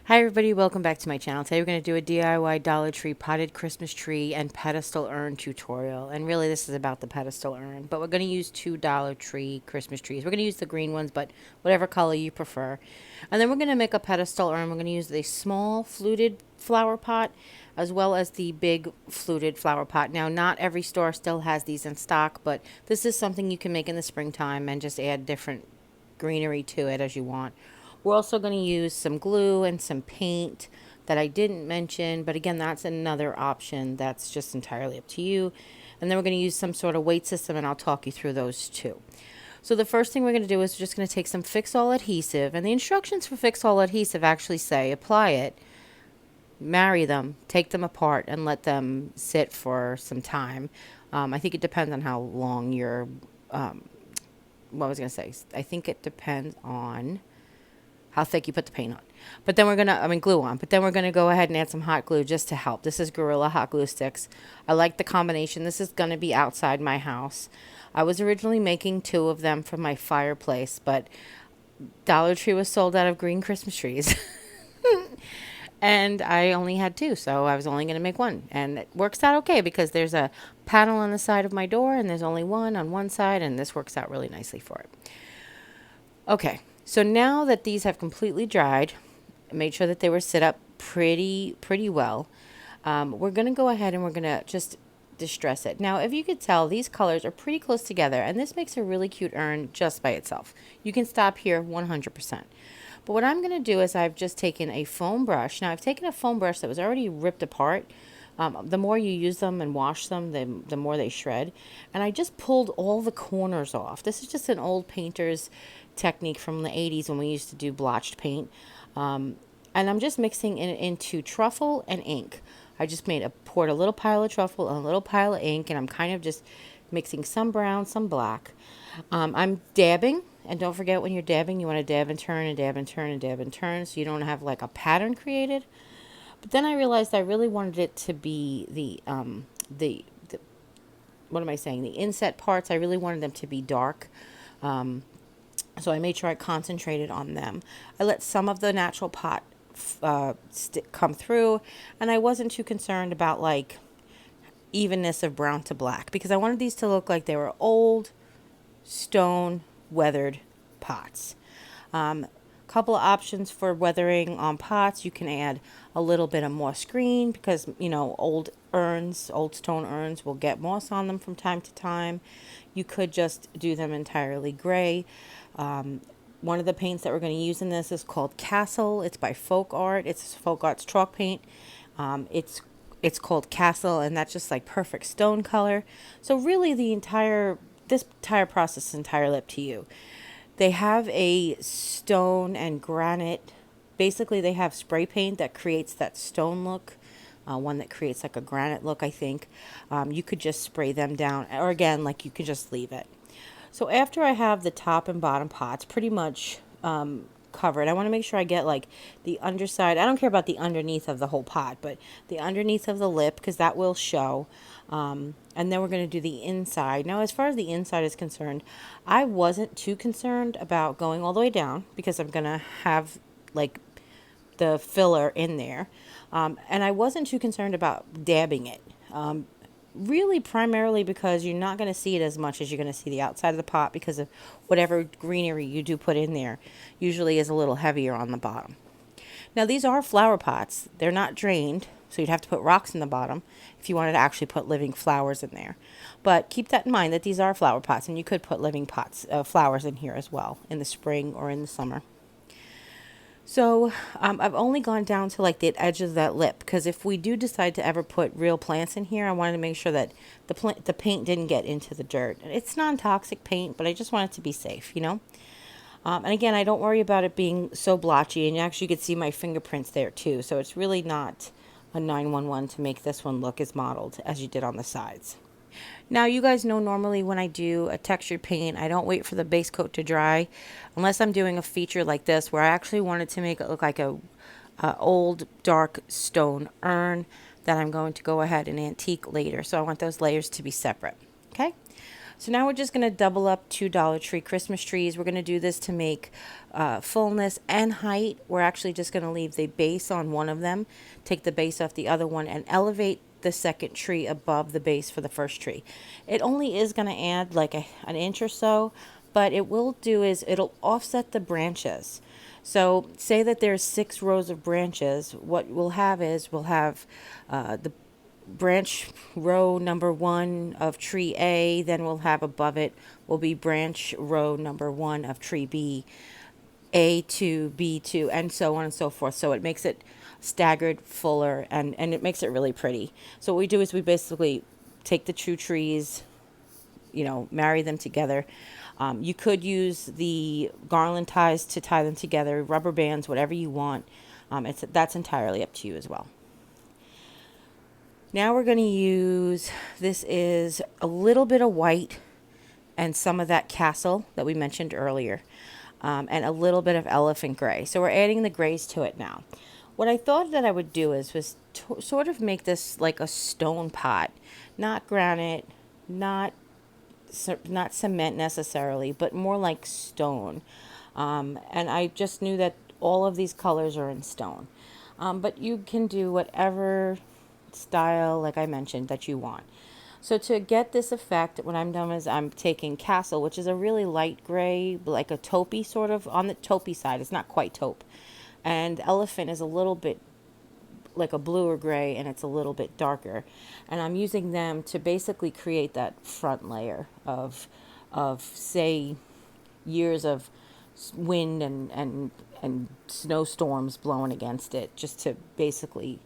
Hi everybody, welcome back to my channel. Today we're going to do a DIY Dollar Tree potted Christmas tree and pedestal urn tutorial. And really this is about the pedestal urn, but we're going to use two Dollar Tree Christmas trees. We're going to use the green ones, but whatever color you prefer. And then we're going to make a pedestal urn. We're going to use the small fluted flower pot as well as the big fluted flower pot. Now not every store still has these in stock, but this is something you can make in the springtime and just add different greenery to it as you want. We're also going to use some glue and some paint that I didn't mention, but again, that's another option. That's just entirely up to you. And then we're going to use some sort of weight system, and I'll talk you through those too. So the first thing we're going to do is we're just going to take some Fix-All adhesive, and the instructions for Fix-All adhesive actually say apply it, marry them, take them apart, and let them sit for some time. I think it depends on how long your, what was I going to say? I think it depends on how thick you put the paint on. But then we're going to, glue on. But then we're going to go ahead and add some hot glue just to help. This is Gorilla Hot Glue Sticks. I like the combination. This is going to be outside my house. I was originally making 2 of them for my fireplace, but Dollar Tree was sold out of green Christmas trees. And I only had 2, so I was only going to make 1. And it works out okay because there's a panel on the side of my door, and there's only one on one side, and this works out really nicely for it. Okay. So now that these have completely dried, I made sure that they were set up pretty well. We're going to go ahead and we're going to just distress it. Now, if you could tell, these colors are pretty close together, and this makes a really cute urn just by itself. You can stop here 100%. But what I'm going to do is I've just taken a foam brush. Now, I've taken a foam brush that was already ripped apart. The more you use them and wash them, the more they shred. And I just pulled all the corners off. This is just an old painter's technique from the 80s when we used to do blotched paint. And I'm just mixing it into truffle and ink. I just poured a little pile of truffle and a little pile of ink, and I'm kind of just mixing some brown, some black. I'm dabbing, and don't forget when you're dabbing, you want to dab and turn and dab and turn and dab and turn so you don't have like a pattern created. But then I realized I really wanted it to be the what am I saying? The inset parts, I really wanted them to be dark. So I made sure I concentrated on them. I let some of the natural pot come through, and I wasn't too concerned about like evenness of brown to black because I wanted these to look like they were old stone weathered pots. Couple of options for weathering on pots. You can add a little bit of moss green because, you know, old stone urns will get moss on them from time to time. You could just do them entirely gray. One of the paints that we're going to use in this is called Castle. It's by Folk Art. It's Folk Art's chalk paint. It's called Castle, and that's just like perfect stone color. So really this entire process is entirely up to you. They have a stone and granite. Basically, they have spray paint that creates that stone look. One that creates like a granite look, I think. You could just spray them down. Or again, like you could just leave it. So after I have the top and bottom pots pretty much covered, I want to make sure I get like the underside. I don't care about the underneath of the whole pot, but the underneath of the lip, because that will show. And then we're going to do the inside. Now, as far as the inside is concerned, I wasn't too concerned about going all the way down because I'm going to have like the filler in there. And I wasn't too concerned about dabbing it. Really primarily because you're not going to see it as much as you're going to see the outside of the pot because of whatever greenery you do put in there usually is a little heavier on the bottom. Now, these are flower pots. They're not drained, so you'd have to put rocks in the bottom if you wanted to actually put living flowers in there. But keep that in mind that these are flower pots, and you could put living flowers in here as well in the spring or in the summer. So I've only gone down to like the edge of that lip because if we do decide to ever put real plants in here, I wanted to make sure that the paint didn't get into the dirt. It's non-toxic paint, but I just want it to be safe, you know. And again, I don't worry about it being so blotchy, and actually you could see my fingerprints there too. So it's really not a 911 to make this one look as modeled as you did on the sides. Now, you guys know normally when I do a textured paint, I don't wait for the base coat to dry unless I'm doing a feature like this where I actually wanted to make it look like a old dark stone urn that I'm going to go ahead and antique later. So I want those layers to be separate. Okay. So now we're just going to double up two Dollar Tree Christmas trees. We're going to do this to make fullness and height. We're actually just going to leave the base on one of them, take the base off the other one, and elevate the second tree above the base for the first tree. It only is going to add like an inch or so, but it will do is it'll offset the branches. So say that there's 6 rows of branches. What we'll have is we'll have the branch row number 1 of tree A, then we'll have above it will be branch row number 1 of tree B, A2, B2, and so on and so forth. So it makes it staggered, fuller, and it makes it really pretty. So what we do is we basically take the two trees, marry them together. You could use the garland ties to tie them together, rubber bands, whatever you want. That's entirely up to you as well. Now we're going to use, this is a little bit of white and some of that castle that we mentioned earlier, and a little bit of elephant gray. So we're adding the grays to it now. What I thought that I would do was sort of make this like a stone pot, not granite, not cement necessarily, but more like stone. And I just knew that all of these colors are in stone. But you can do whatever style, like I mentioned, that you want. So to get this effect, what I'm doing is I'm taking castle, which is a really light gray, like a taupey sort of, on the taupey side. It's not quite taupe. And elephant is a little bit like a bluer gray, and it's a little bit darker. And I'm using them to basically create that front layer of say, years of wind and snowstorms blowing against it, just to basically,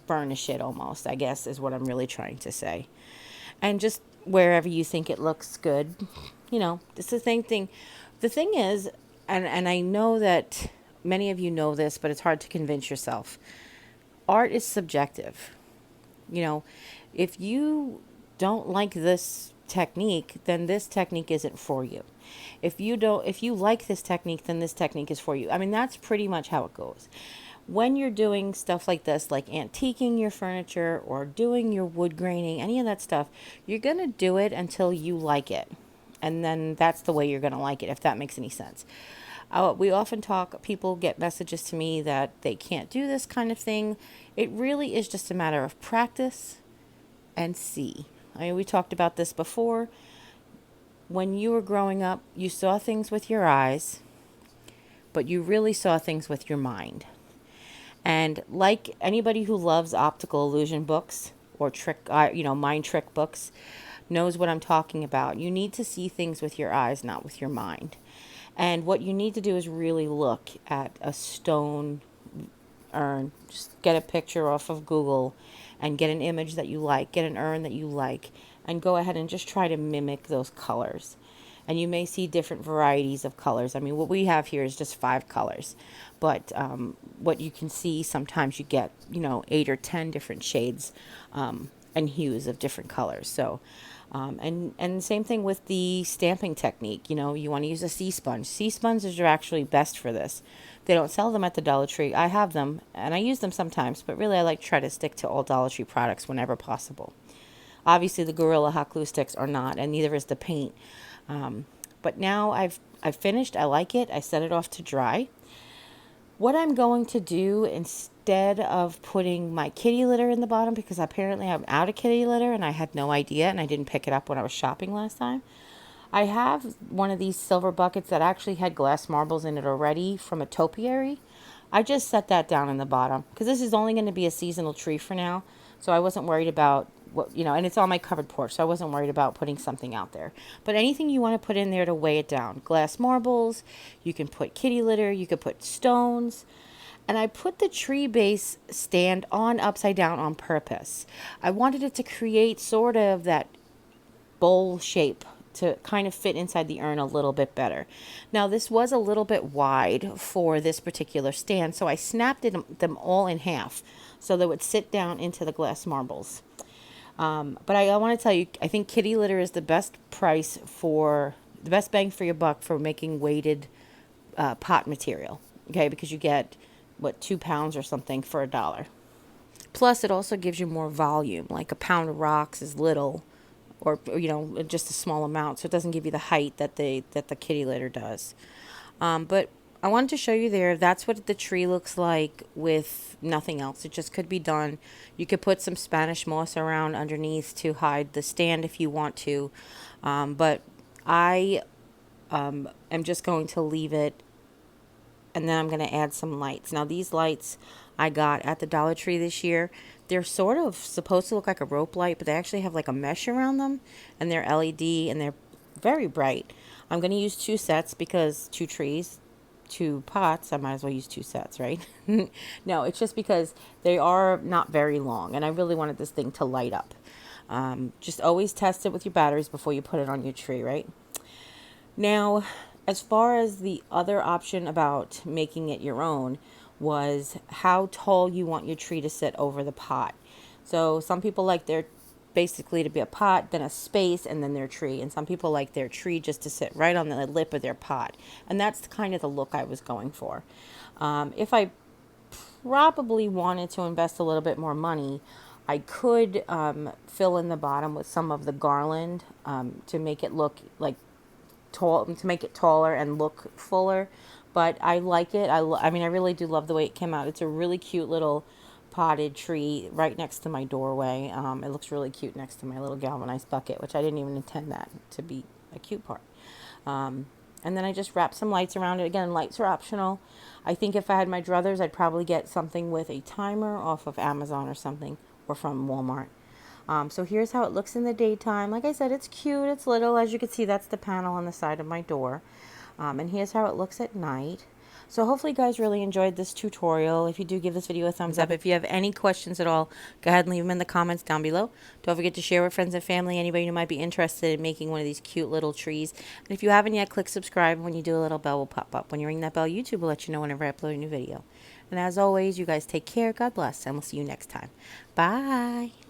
burnish it almost, I guess, is what I'm really trying to say. And just wherever you think it looks good, it's the same thing. The thing is, and I know that many of you know this, but it's hard to convince yourself. Art is subjective. If you don't like this technique, then this technique isn't for you. If you like this technique, then this technique is for you. I mean, that's pretty much how it goes. When you're doing stuff like this, like antiquing your furniture or doing your wood graining, any of that stuff, you're going to do it until you like it. And then that's the way you're going to like it, if that makes any sense. We often people get messages to me that they can't do this kind of thing. It really is just a matter of practice and see. I mean, we talked about this before. When you were growing up, you saw things with your eyes, but you really saw things with your mind. And like anybody who loves optical illusion books or mind trick books knows what I'm talking about. You need to see things with your eyes, not with your mind. And what you need to do is really look at a stone urn. Just get a picture off of Google and get an image that you like, get an urn that you like, and go ahead and just try to mimic those colors. And you may see different varieties of colors. I mean, what we have here is just 5 colors. But what you can see, sometimes you get, 8 or 10 different shades and hues of different colors. So, and same thing with the stamping technique. You want to use a sea sponge. Sea sponges are actually best for this. They don't sell them at the Dollar Tree. I have them, and I use them sometimes. But really, I like to try to stick to all Dollar Tree products whenever possible. Obviously, the Gorilla Hot Glue Sticks are not, and neither is the paint. But now I've finished. I like it. I set it off to dry. What I'm going to do, instead of putting my kitty litter in the bottom, because apparently I'm out of kitty litter and I had no idea and I didn't pick it up when I was shopping last time, I have one of these silver buckets that actually had glass marbles in it already from a topiary. I just set that down in the bottom because this is only going to be a seasonal tree for now. So I wasn't worried about and it's on my covered porch, so I wasn't worried about putting something out there. But anything you want to put in there to weigh it down. Glass marbles, you can put kitty litter, you could put stones. And I put the tree base stand on upside down on purpose. I wanted it to create sort of that bowl shape to kind of fit inside the urn a little bit better. Now, this was a little bit wide for this particular stand, so I snapped them all in half so they would sit down into the glass marbles. But I want to tell you, I think kitty litter is the best the best bang for your buck for making weighted pot material. Okay, because you get 2 pounds or something for $1. Plus, it also gives you more volume. Like a pound of rocks is little or you know, just a small amount, so it doesn't give you the height that the kitty litter does. But I wanted to show you there. That's what the tree looks like with nothing else. It just could be done. You could put some Spanish moss around underneath to hide the stand if you want to. But I am just going to leave it, and then I'm going to add some lights. Now these lights I got at the Dollar Tree this year. They're sort of supposed to look like a rope light, but they actually have like a mesh around them, and they're LED, and they're very bright. I'm going to use 2 sets because 2 trees, 2 pots, I might as well use 2 sets, right? No, it's just because they are not very long, and I really wanted this thing to light up. Just always test it with your batteries before you put it on your tree, right? Now, as far as the other option about making it your own was how tall you want your tree to sit over the pot. So some people like their basically to be a pot, then a space, and then their tree. And some people like their tree just to sit right on the lip of their pot. And that's kind of the look I was going for. If I probably wanted to invest a little bit more money, I could fill in the bottom with some of the garland to make it look like tall, to make it taller and look fuller. But I like it. I mean, I really do love the way it came out. It's a really cute little potted tree right next to my doorway. It looks really cute next to my little galvanized bucket, which I didn't even intend that to be a cute part. And then I just wrapped some lights around it. Again, lights are optional. I think if I had my druthers, I'd probably get something with a timer off of Amazon or something, or from Walmart. So here's how it looks in the daytime. Like I said, it's cute. It's little. As you can see, that's the panel on the side of my door. And here's how it looks at night. So hopefully you guys really enjoyed this tutorial. If you do, give this video a thumbs up. If you have any questions at all, go ahead and leave them in the comments down below. Don't forget to share with friends and family, anybody who might be interested in making one of these cute little trees. And if you haven't yet, click subscribe. When you do, a little bell will pop up. When you ring that bell, YouTube will let you know whenever I upload a new video. And as always, you guys take care, God bless, and we'll see you next time. Bye.